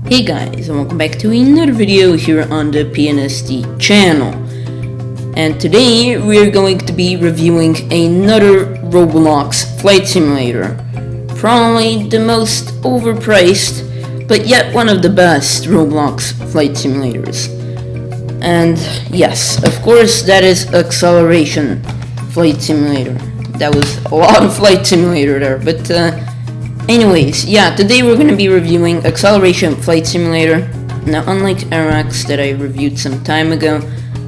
Hey guys, and welcome back to another video here on the PNSD channel. And today we're going to be reviewing another Roblox flight simulator. Probably the most overpriced, but yet one of the best Roblox flight simulators. And yes, of course that is Acceleration Flight Simulator. That was a lot of flight simulator there, but anyways, yeah, today we're going to be reviewing Acceleration Flight Simulator. Now, unlike RX that I reviewed some time ago,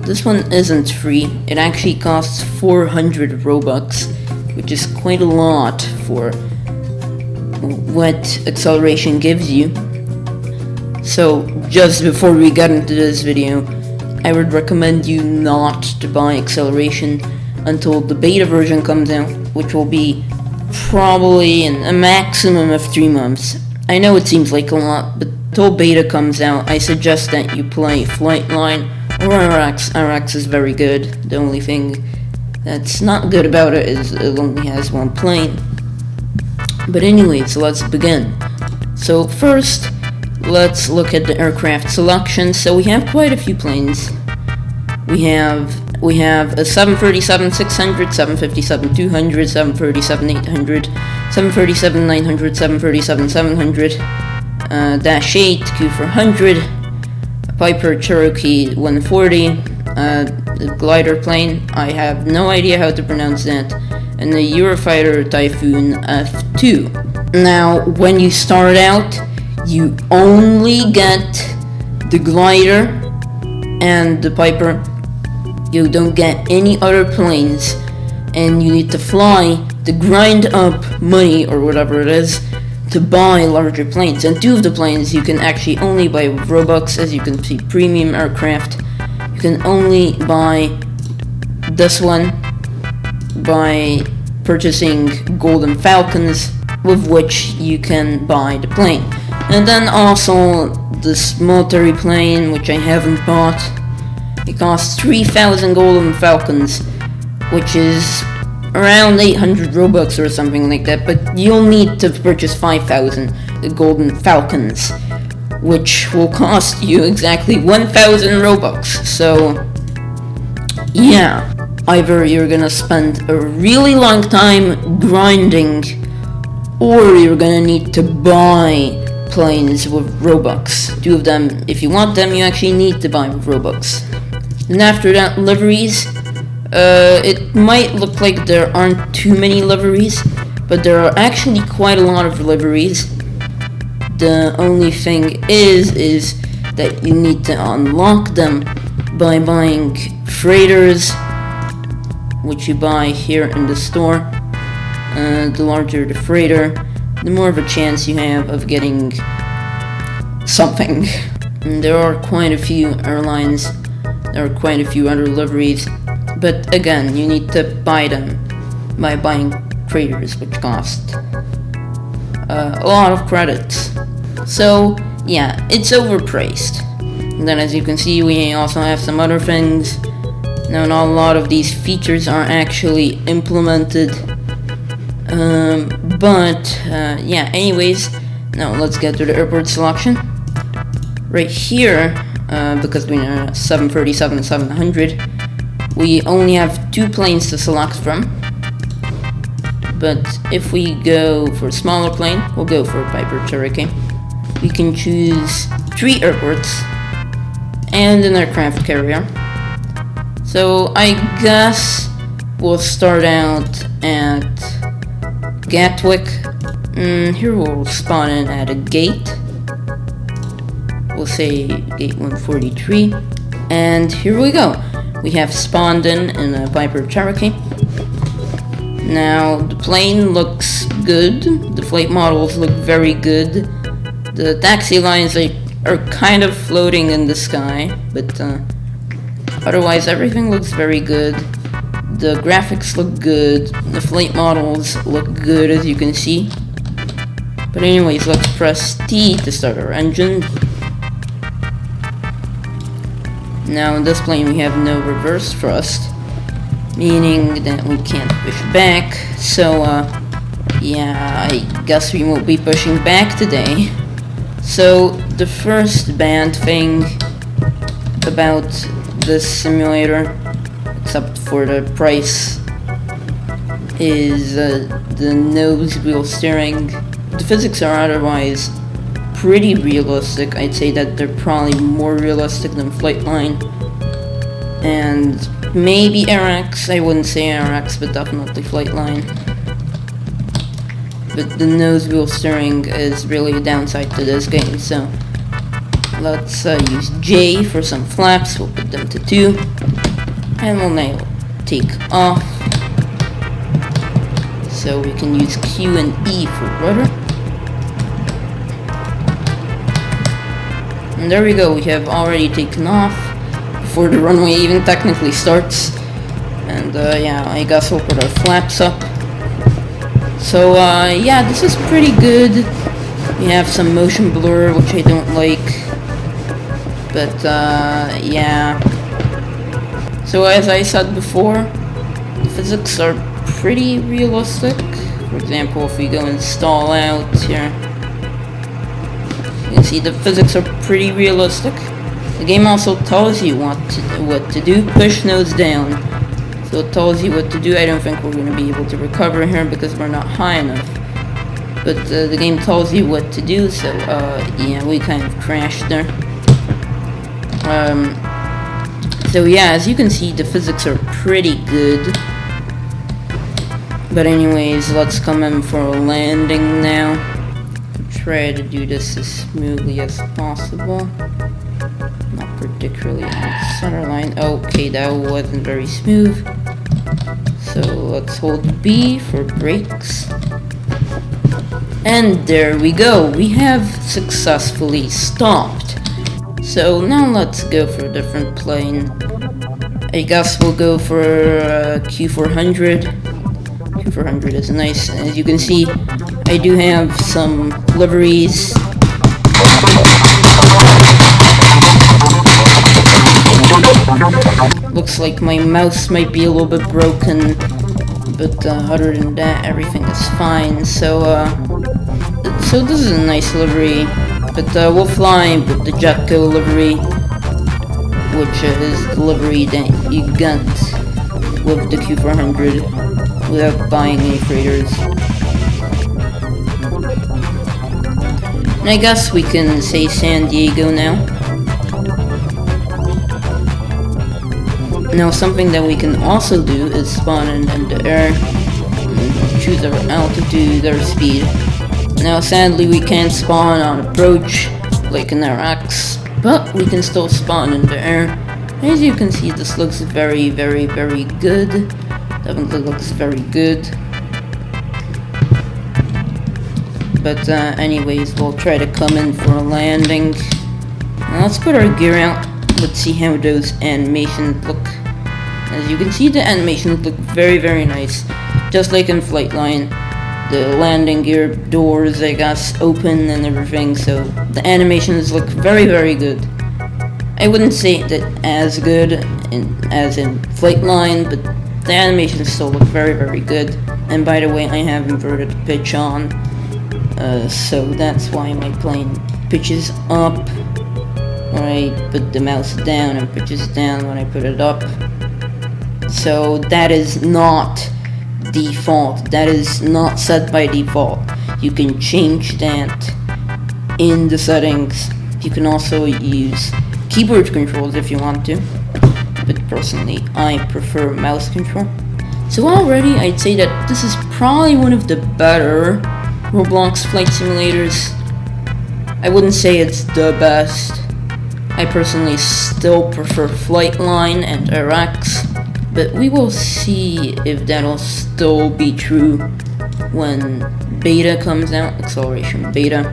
this one isn't free. It actually costs 400 Robux, which is quite a lot for what Acceleration gives you. So, just before we get into this video, I would recommend you not to buy Acceleration until the beta version comes out, which will be probably in a maximum of 3 months. I know it seems like a lot, but till beta comes out, I suggest that you play Flightline or RX. RX is very good. The only thing that's not good about it is it only has one plane. But anyways, let's begin. So first, let's look at the aircraft selection. So we have quite a few planes. We have a 737-600, 757-200, 737-800, 737-900, 737-700, Dash 8, Q400, Piper Cherokee 140, the glider plane, I have no idea how to pronounce that, and the Eurofighter Typhoon F2. Now, when you start out, you only get the glider and the Piper. You don't get any other planes, and you need to fly to grind up money or whatever it is to buy larger planes. And 2 of the planes you can actually only buy with Robux. As you can see, premium aircraft, you can only buy this one by purchasing Golden Falcons, with which you can buy the plane. And then also this military plane, which I haven't bought. It costs 3,000 Golden Falcons, which is around 800 Robux or something like that, but you'll need to purchase 5,000 Golden Falcons, which will cost you exactly 1,000 Robux. So, yeah, either you're gonna spend a really long time grinding, or you're gonna need to buy planes with Robux. 2 of them, if you want them, you actually need to buy with Robux. And after that, liveries. It might look like there aren't too many liveries, but there are actually quite a lot of liveries. The only thing is that you need to unlock them by buying freighters, which you buy here in the store. The larger the freighter, the more of a chance you have of getting something. And there are quite a few airlines. There are quite a few other liveries, but again, you need to buy them by buying freighters, which cost a lot of credits. So yeah, it's overpriced. And then as you can see, we also have some other things. Now, not a lot of these features are actually implemented, yeah, anyways, now let's get to the airport selection. Right here, because we are 737-700, we only have 2 planes to select from. But if we go for a smaller plane, we'll go for a Piper Cherokee. We can choose 3 airports and an aircraft carrier. So I guess we'll start out at Gatwick. Here we'll spawn in at a gate. We'll say gate 143, and here we go. We have spawned in a Piper Cherokee. Now, the plane looks good. The flight models look very good. The taxi lines are kind of floating in the sky, but otherwise everything looks very good. The graphics look good. The flight models look good, as you can see. But anyways, let's press T to start our engine. Now, in this plane we have no reverse thrust, meaning that we can't push back. So, yeah, I guess we won't be pushing back today. So the first bad thing about this simulator, except for the price, is the nose wheel steering. The physics are otherwise pretty realistic. I'd say that they're probably more realistic than Flightline. And maybe RX, I wouldn't say RX, but definitely Flightline. But the nose wheel steering is really a downside to this game, so let's use J for some flaps. We'll put them to 2, and we'll now take off. So we can use Q and E for rudder. And there we go, we have already taken off before the runway even technically starts. And yeah, I guess we'll put our flaps up. So yeah, this is pretty good. We have some motion blur, which I don't like. But yeah. So as I said before, the physics are pretty realistic. For example, if we go and stall out here, you can see the physics are pretty realistic. The game also tells you what to do. Push nose down. So it tells you what to do. I don't think we're going to be able to recover here because we're not high enough. But the game tells you what to do, so yeah, we kind of crashed there. So yeah, as you can see, the physics are pretty good. But anyways, let's come in for a landing now. Try to do this as smoothly as possible. Not particularly on the center line. Okay, that wasn't very smooth. So let's hold B for brakes. And there we go. We have successfully stopped. So now let's go for a different plane. I guess we'll go for Q400. Q400 is nice. As you can see, I do have some liveries. Looks like my mouse might be a little bit broken, but other than that, everything is fine. So this is a nice livery, but we'll fly with the Jetco livery, which is the livery that you get with the Q400 without buying any freighters. And I guess we can say San Diego now. Now something that we can also do is spawn in the air, and choose our altitude, our speed. Now sadly we can't spawn on approach like in RX, but we can still spawn in the air. As you can see, this looks very, very, very good. Definitely looks very good. But anyways, we'll try to come in for a landing. Now let's put our gear out. Let's see how those animations look. As you can see, the animations look very, very nice. Just like in Flightline. The landing gear doors, I guess, open and everything. So the animations look very, very good. I wouldn't say that as good as in Flightline, but the animations still look very, very good. And by the way, I have inverted pitch on. So that's why my plane pitches up when I put the mouse down and pitches down when I put it up. So that is not default. That is not set by default. You can change that in the settings. You can also use keyboard controls if you want to. But personally, I prefer mouse control. So already, I'd say that this is probably one of the better Roblox flight simulators. I wouldn't say it's the best. I personally still prefer Flightline and RX, but we will see if that'll still be true when beta comes out, acceleration beta,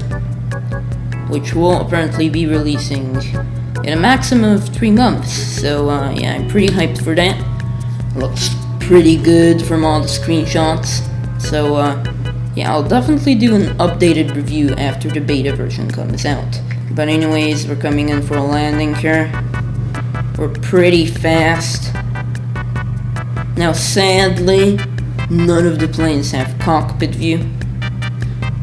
which will apparently be releasing in a maximum of 3 months. So yeah, I'm pretty hyped for that. Looks pretty good from all the screenshots. So yeah, I'll definitely do an updated review after the beta version comes out. But anyways, we're coming in for a landing here. We're pretty fast. Now sadly, none of the planes have cockpit view.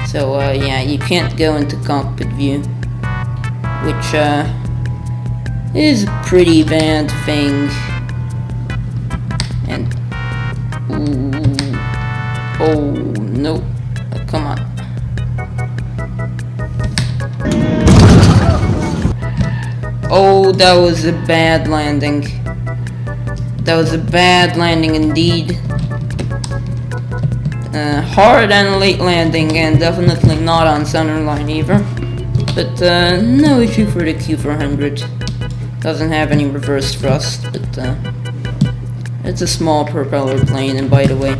So yeah, you can't go into cockpit view. which is a pretty bad thing. And ooh, oh no, come on. Oh, that was a bad landing. That was a bad landing indeed. Hard and late landing, and definitely not on center line either. But no issue for the Q400. Doesn't have any reverse thrust, but it's a small propeller plane. And by the way,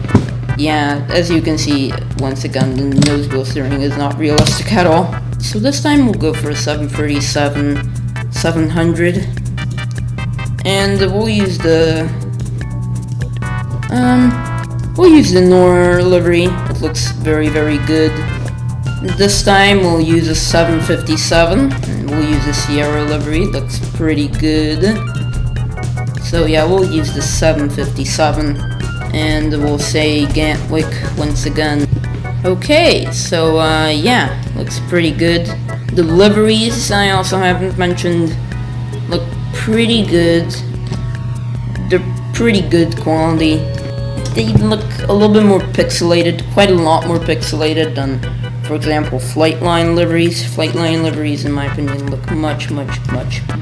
yeah, as you can see, once again, the nose wheel steering is not realistic at all. So this time we'll go for a 737-700, and we'll use the Nor livery. It looks very good. This time we'll use a 757, and we'll use the Sierra livery. It looks pretty good. So yeah, we'll use the 757, and we'll say Gatwick once again. Okay, so yeah, looks pretty good. The liveries, I also haven't mentioned, look pretty good. They're pretty good quality. They look a little bit more pixelated, quite a lot more pixelated than, for example, Flightline liveries. Flightline liveries, in my opinion, look much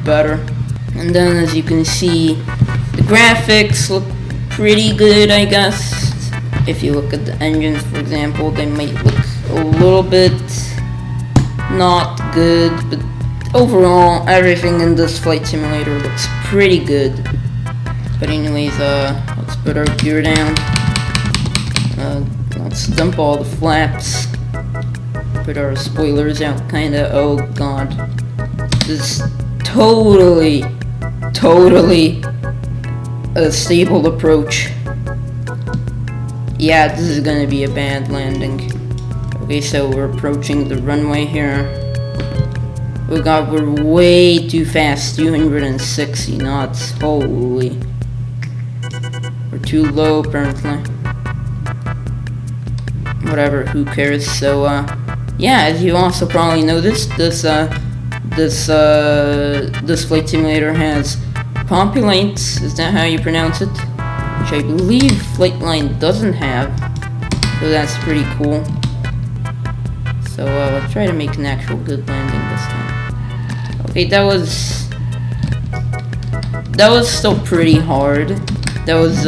better. And then, as you can see, the graphics look pretty good, I guess. If you look at the engines, for example, they might look a little bit not good, but overall, everything in this flight simulator looks pretty good. But anyways, let's put our gear down. Let's dump all the flaps. Put our spoilers out, kinda. Oh god. This is totally a stable approach. Yeah, this is gonna be a bad landing. Okay, so we're approaching the runway here. Oh god, we're way too fast. 260 knots. Holy. We're too low, apparently. Whatever, who cares? So, yeah, as you also probably noticed, this flight simulator has Populates, is that how you pronounce it? Which I believe Flightline doesn't have, so that's pretty cool. So let's try to make an actual good landing this time. Okay, that was still pretty hard. That was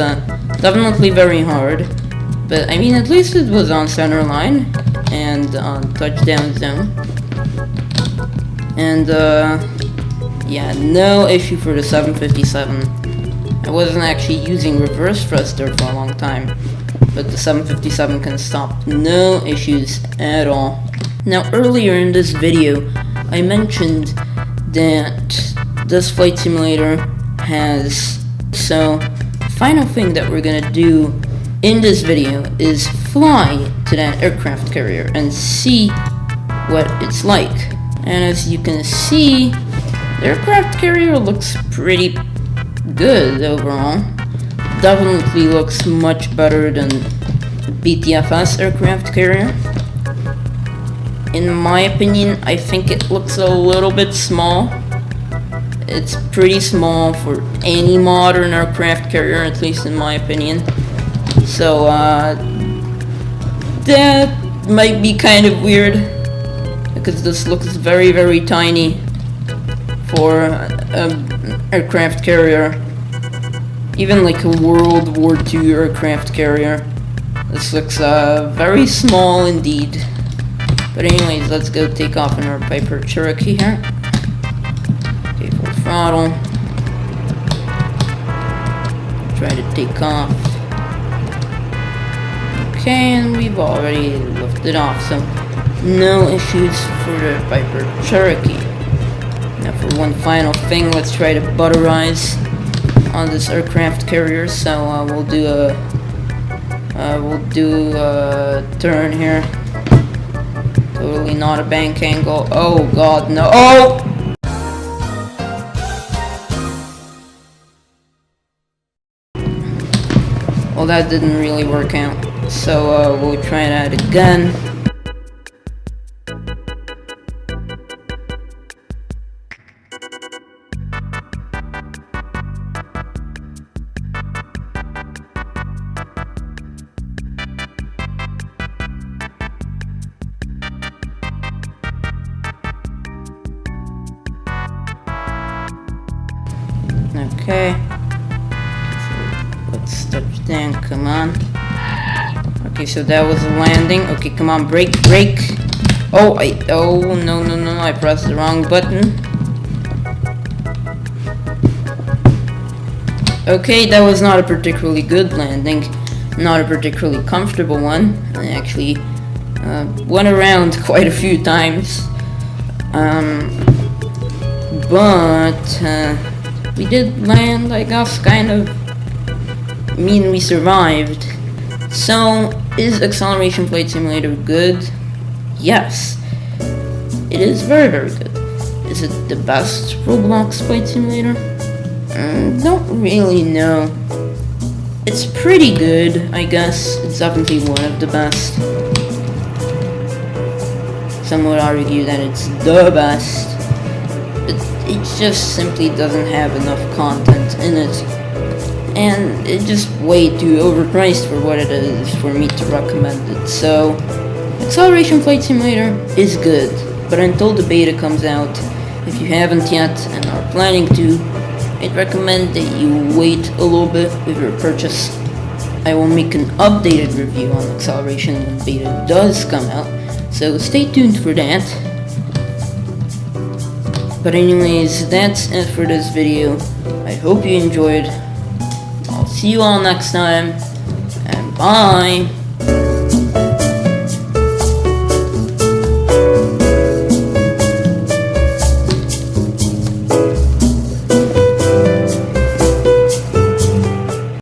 definitely very hard, but I mean, at least it was on center line and on touchdown zone. And yeah, no issue for the 757. I wasn't actually using reverse thruster for a long time, but the 757 can stop, no issues at all. Now, earlier in this video, I mentioned that this flight simulator has, so the final thing that we're gonna do in this video is fly to that aircraft carrier and see what it's like. And as you can see, the aircraft carrier looks pretty good overall. Definitely looks much better than BTFS aircraft carrier. In my opinion, I think it looks a little bit small. It's pretty small for any modern aircraft carrier, at least in my opinion. So, that might be kind of weird, because this looks very tiny for an aircraft carrier. Even like a World War II aircraft carrier. This looks very small indeed. But anyways, let's go take off in our Piper Cherokee here. Okay, full throttle. Try to take off. Okay, and we've already lifted off, so no issues for the Piper Cherokee. Now for one final thing, let's try to butterize on this aircraft carrier. So we'll do a turn here. Totally not a bank angle. Oh god, no. Oh! Well, that didn't really work out. So we'll try that again. Okay. So let's start then. Come on. Okay, so that was a landing. Okay, come on, brake. Oh, no, I pressed the wrong button. Okay, that was not a particularly good landing, not a particularly comfortable one. I actually went around quite a few times, but we did land, I guess, kind of. I mean, we survived. So, is Acceleration Flight Simulator good? Yes, it is very, very good. Is it the best Roblox Flight Simulator? Don't really know. It's pretty good, I guess. It's definitely one of the best. Some would argue that it's the best. It just simply doesn't have enough content in it. And it's just way too overpriced for what it is for me to recommend it. So, Acceleration Flight Simulator is good. But until the beta comes out, if you haven't yet and are planning to, I'd recommend that you wait a little bit with your purchase. I will make an updated review on Acceleration when beta does come out, so stay tuned for that. But anyways, that's it for this video. I hope you enjoyed. I'll see you all next time, and bye!